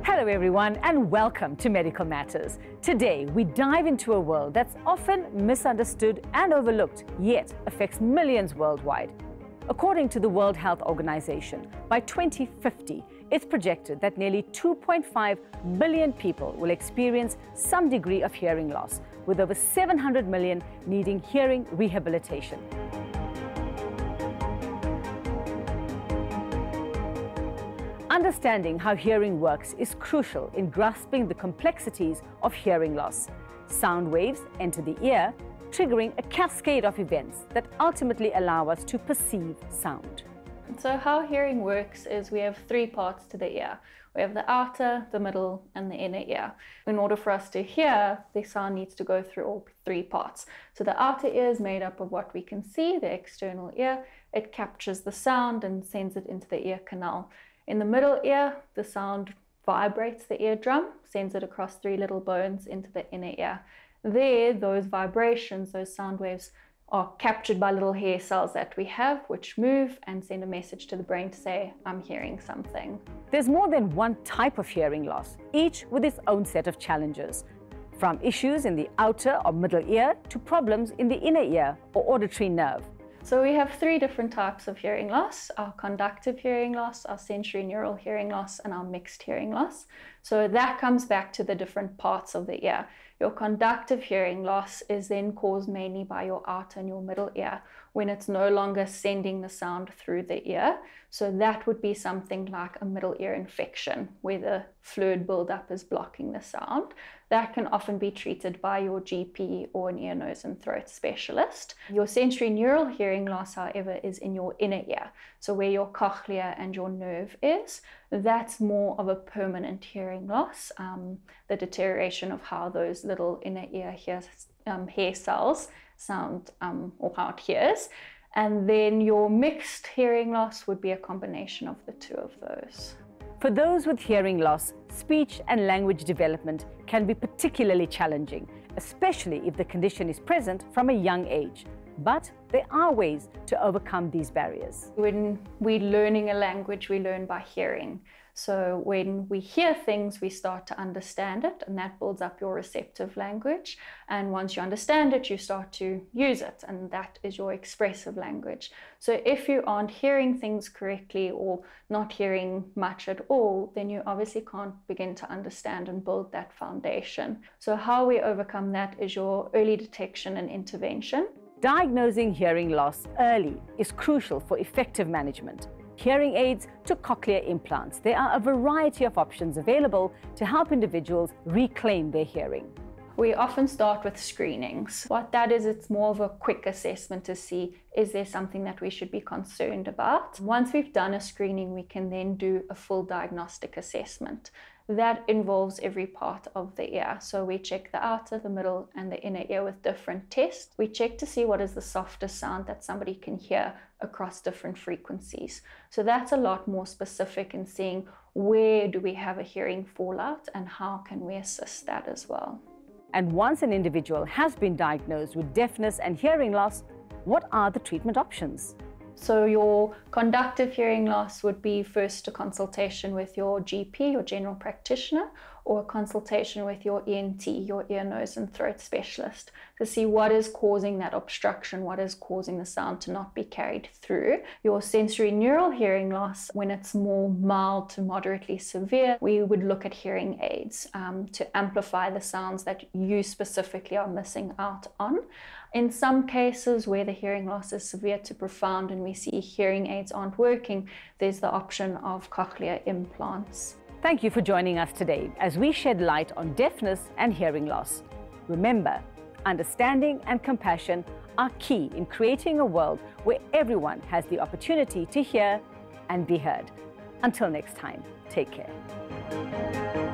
Hello everyone and welcome to Medical Matters. Today we dive into a world that's often misunderstood and overlooked, yet affects millions worldwide. According to the World Health Organization, by 2050, it's projected that nearly 2.5 billion people will experience some degree of hearing loss, with over 700 million needing hearing rehabilitation. Understanding how hearing works is crucial in grasping the complexities of hearing loss. Sound waves enter the ear, triggering a cascade of events that ultimately allow us to perceive sound. So how hearing works is we have three parts to the ear. We have the outer, the middle, and the inner ear. In order for us to hear, the sound needs to go through all three parts. So the outer ear is made up of what we can see, the external ear. It captures the sound and sends it into the ear canal. In the middle ear, the sound vibrates the eardrum, sends it across three little bones into the inner ear. There, those vibrations, those sound waves, are captured by little hair cells that we have, which move and send a message to the brain to say, I'm hearing something. There's more than one type of hearing loss, each with its own set of challenges. From issues in the outer or middle ear to problems in the inner ear or auditory nerve. So we have three different types of hearing loss: our conductive hearing loss, our sensory neural hearing loss, and our mixed hearing loss. So that comes back to the different parts of the ear. Your conductive hearing loss is then caused mainly by your outer and your middle ear when it's no longer sending the sound through the ear. So that would be something like a middle ear infection where the fluid buildup is blocking the sound. That can often be treated by your GP or an ear, nose and throat specialist. Your sensory neural hearing loss, however, is in your inner ear. So where your cochlea and your nerve is, that's more of a permanent hearing loss, the deterioration of how those little inner ear hair cells sound or how it hears. And then your mixed hearing loss would be a combination of the two of those. For those with hearing loss, speech and language development can be particularly challenging, especially if the condition is present from a young age. But there are ways to overcome these barriers. When we're learning a language, we learn by hearing. So when we hear things, we start to understand it, and that builds up your receptive language. And once you understand it, you start to use it, and that is your expressive language. So if you aren't hearing things correctly or not hearing much at all, then you obviously can't begin to understand and build that foundation. So how we overcome that is your early detection and intervention. Diagnosing hearing loss early is crucial for effective management. Hearing aids to cochlear implants. There are a variety of options available to help individuals reclaim their hearing. We often start with screenings. What that is, it's more of a quick assessment to see, is there something that we should be concerned about? Once we've done a screening, we can then do a full diagnostic assessment. That involves every part of the ear. So we check the outer, the middle, and the inner ear with different tests. We check to see what is the softest sound that somebody can hear across different frequencies. So that's a lot more specific in seeing where do we have a hearing fallout and how can we assist that as well. And once an individual has been diagnosed with deafness and hearing loss, what are the treatment options? So your conductive hearing loss would be first a consultation with your GP, your general practitioner, or a consultation with your ENT, your ear, nose and throat specialist, to see what is causing that obstruction, what is causing the sound to not be carried through. Your sensory neural hearing loss, when it's more mild to moderately severe, we would look at hearing aids to amplify the sounds that you specifically are missing out on. In some cases where the hearing loss is severe to profound and we see hearing aids aren't working, there's the option of cochlear implants. Thank you for joining us today as we shed light on deafness and hearing loss. Remember, understanding and compassion are key in creating a world where everyone has the opportunity to hear and be heard. Until next time, take care.